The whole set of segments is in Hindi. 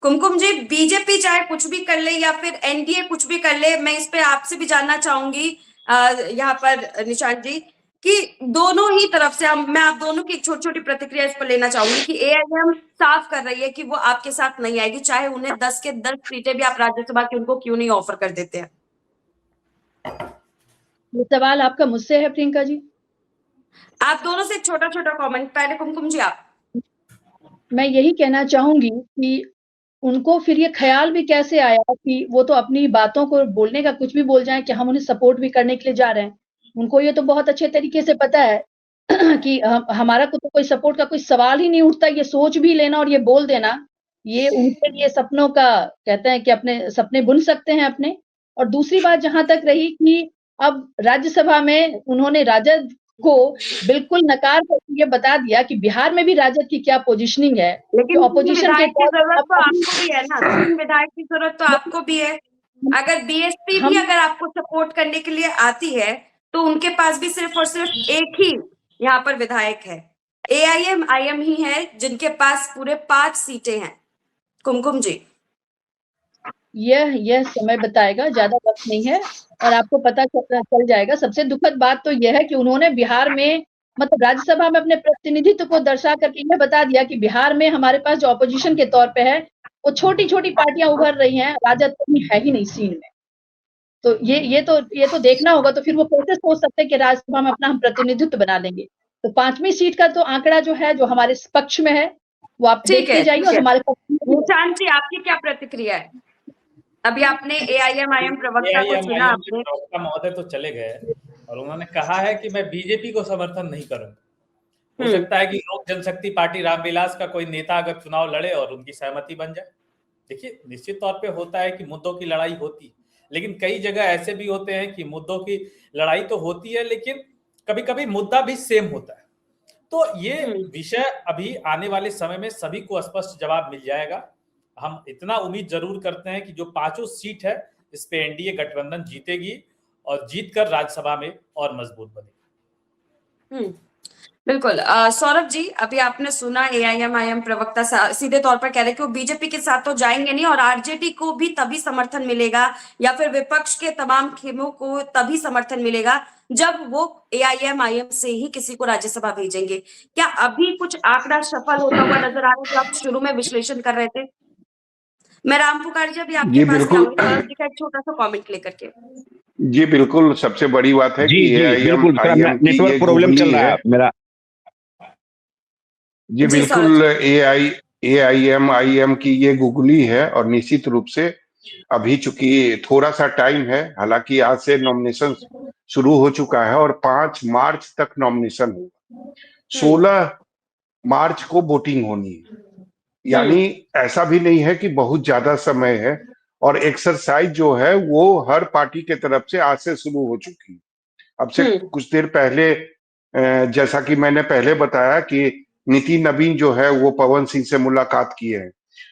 कुमकुम जी, बीजेपी चाहे कुछ भी कर ले या फिर एनडीए कुछ भी कर ले, मैं इस पे आपसे भी जानना चाहूंगी यहाँ पर निशांत जी, कि दोनों ही तरफ से मैं आप दोनों की एक छोटी छोटी प्रतिक्रिया इस पर लेना चाहूंगी कि एआईएम साफ कर रही है कि वो आपके साथ नहीं आएगी, चाहे उन्हें 10 के 10 सीटें भी आप राज्यसभा की उनको क्यों नहीं ऑफर कर देते हैं। ये सवाल आपका मुझसे है प्रियंका जी? आप दोनों से छोटा छोटा कमेंट, पहले कुमकुम जी आप। मैं यही कहना चाहूंगी कि उनको फिर ये ख्याल भी कैसे आया कि वो तो अपनी बातों को बोलने का कुछ भी बोल जाएं कि हम उन्हें सपोर्ट भी करने के लिए जा रहे हैं। उनको ये तो बहुत अच्छे तरीके से पता है कि हमारा को तो कोई सपोर्ट का कोई सवाल ही नहीं उठता। ये सोच भी लेना और ये बोल देना, ये उनके लिए सपनों का, कहते हैं कि अपने सपने बुन सकते हैं अपने। और दूसरी बात जहां तक रही कि अब राज्यसभा में उन्होंने राजद को बिल्कुल नकार करके ये बता दिया कि बिहार में भी राजद की क्या पोजीशनिंग है कि लेकिन तीन ऑपोजिशन के विधायक की तौर पर जरूरत अब तो अभी आपको भी है ना, 3 विधायक की जरूरत तो आपको भी है। अगर बीएसपी भी हम अगर आपको सपोर्ट करने के लिए आती है तो उनके पास भी सिर्फ और सिर्फ एक ही यहाँ पर विधायक है, एआईएम आईएम ही है जिनके पास पूरे 5 सीटें हैं। कुमकुम जी, यह समय बताएगा, ज्यादा वक्त नहीं है और आपको पता चल जाएगा। सबसे दुखद बात तो यह है कि उन्होंने बिहार में, मतलब राज्यसभा में अपने प्रतिनिधित्व को दर्शा करके यह बता दिया कि बिहार में हमारे पास जो ऑपोजिशन के तौर पे है वो छोटी छोटी पार्टियां उभर रही हैं, राजद तो है ही नहीं सीन में। तो ये तो देखना होगा। तो फिर वो कैसे सोच सकते हैं कि राज्यसभा में अपना हम प्रतिनिधित्व बना लेंगे। तो 5वीं सीट का तो आंकड़ा जो है, जो हमारे पक्ष में है, वो आप ठीक देखते है, जाइए ठीक और है। हमारे पक्ष में भी है। निशांत जी, आपकी क्या प्रतिक्रिया है? अभी आपने एआईएम आईएम प्रवक्ता को सुना एआईएमआईएम के आपने। प्रवक्ता महोदय तो चले गए और उन्होंने कहा है कि मैं बीजेपी को समर्थन नहीं करूंगा। हो सकता है कि लोक जनशक्ति पार्टी रामविलास का कोई नेता अगर चुनाव लड़े और उनकी सहमति बन जाए। देखिए, निश्चित तौर पे होता है कि मुद्दों की लड़ाई होती है, लेकिन कई जगह ऐसे भी होते हैं कि मुद्दों की लड़ाई तो होती है लेकिन कभी कभी मुद्दा भी सेम होता है। तो ये विषय अभी आने वाले समय में सभी को स्पष्ट जवाब मिल जाएगा। हम इतना उम्मीद जरूर करते हैं कि जो 5 सीट है इस पे एनडीए गठबंधन जीतेगी और जीतकर राज्यसभा में और मजबूत बनेगी। बिल्कुल। सौरभ जी, अभी आपने सुना एआईएम प्रवक्ता सीधे तौर पर कह रहे कि वो बीजेपी के साथ तो जाएंगे नहीं और आरजेडी को भी तभी समर्थन मिलेगा या फिर विपक्ष के तमाम खेमों को तभी समर्थन मिलेगा जब वो एआईएम से ही किसी को राज्यसभा भेजेंगे। क्या अभी कुछ आंकड़ा सफल होता हुआ नजर आ रहा है जो आप शुरू में विश्लेषण कर रहे थे? मैं राम पुकार जी अभी आपके जी पास भी बिल्कुल। आऊंगी सौरभ जी का एक छोटा सा कॉमेंट लेकर के। जी बिल्कुल, सबसे बड़ी बात है जी कि जी एआईएम बिल्कुल, थोड़ा आईएम की ये नेटवर्क प्रॉब्लम चल गुगली रहा है। है मेरा। जी जी सौरभ बिल्कुल, जी। एआईएम आईएम की ये गुगली है और निश्चित रूप से अभी चूंकि थोड़ा सा टाइम है, हालांकि आज से नॉमिनेशन शुरू हो चुका है और 5 मार्च तक नॉमिनेशन होगा। 16 मार्च को वोटिंग होनी है, यानी ऐसा भी नहीं है कि बहुत ज्यादा समय है। और एक्सरसाइज जो है वो हर पार्टी के तरफ से आज से शुरू हो चुकी है। अब से कुछ देर पहले जैसा कि मैंने पहले बताया कि नितिन नवीन जो है वो पवन सिंह से मुलाकात किए हैं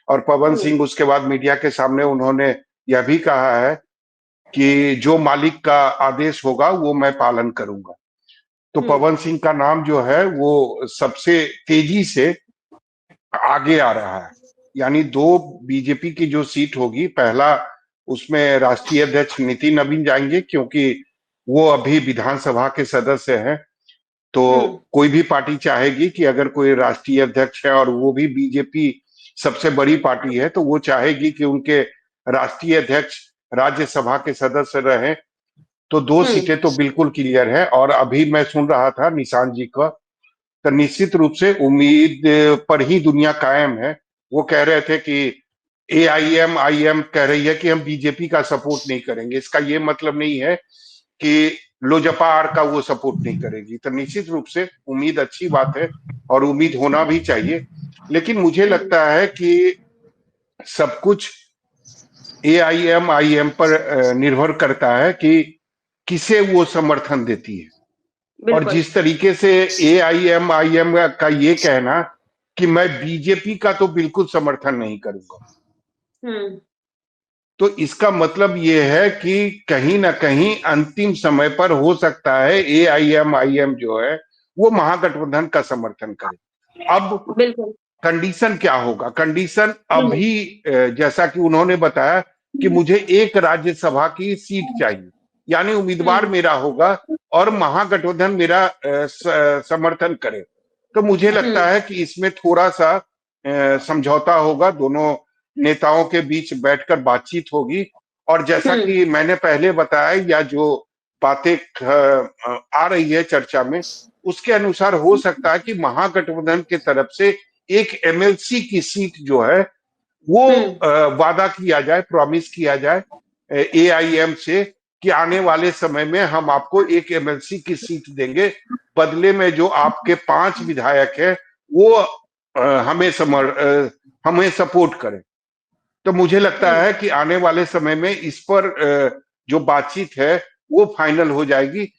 और पवन सिंह उसके बाद मीडिया के सामने उन्होंने यह भी कहा है कि जो मालिक का आदेश होगा वो मैं पालन करूंगा। तो पवन सिंह का नाम जो है वो सबसे तेजी से आगे आ रहा है। यानी 2 बीजेपी की जो सीट होगी, पहला उसमें राष्ट्रीय अध्यक्ष नितिन नवीन जाएंगे क्योंकि वो अभी विधानसभा के सदस्य हैं। तो कोई भी पार्टी चाहेगी कि अगर कोई राष्ट्रीय अध्यक्ष है और वो भी बीजेपी सबसे बड़ी पार्टी है तो वो चाहेगी कि उनके राष्ट्रीय अध्यक्ष राज्यसभा के सदस्य रहे। तो 2 सीटें तो बिल्कुल क्लियर है। और अभी मैं सुन रहा था निशांत जी का, तो निश्चित रूप से उम्मीद पर ही दुनिया कायम है। वो कह रहे थे कि एआईएम आईएम कह रही है कि हम बीजेपी का सपोर्ट नहीं करेंगे। इसका ये मतलब नहीं है कि लोजपा आर का वो सपोर्ट नहीं करेगी। तो निश्चित रूप से उम्मीद अच्छी बात है और उम्मीद होना भी चाहिए, लेकिन मुझे लगता है कि सब कुछ एआईएम आईएम पर निर्भर करता है कि किसे वो समर्थन देती है। और जिस तरीके से एआईएम आईएम का ये कहना कि मैं बीजेपी का तो बिल्कुल समर्थन नहीं करूंगा, तो इसका मतलब ये है कि कहीं ना कहीं अंतिम समय पर हो सकता है एआईएम आईएम जो है वो महागठबंधन का समर्थन करे। अब कंडीशन क्या होगा? कंडीशन अभी जैसा कि उन्होंने बताया कि मुझे एक राज्यसभा की सीट चाहिए, यानी उम्मीदवार मेरा होगा और महागठबंधन मेरा समर्थन करे। तो मुझे लगता है कि इसमें थोड़ा सा समझौता होगा, दोनों नेताओं के बीच बैठकर बातचीत होगी। और जैसा कि मैंने पहले बताया, या जो बातें आ रही है चर्चा में, उसके अनुसार हो सकता है कि महागठबंधन की तरफ से एक एमएलसी की सीट जो है वो वादा किया जाए, प्रॉमिस किया जाए एआईएम से कि आने वाले समय में हम आपको एक एमएलसी की सीट देंगे, बदले में जो आपके 5 विधायक है वो हमें सपोर्ट करें। तो मुझे लगता है कि आने वाले समय में इस पर जो बातचीत है वो फाइनल हो जाएगी।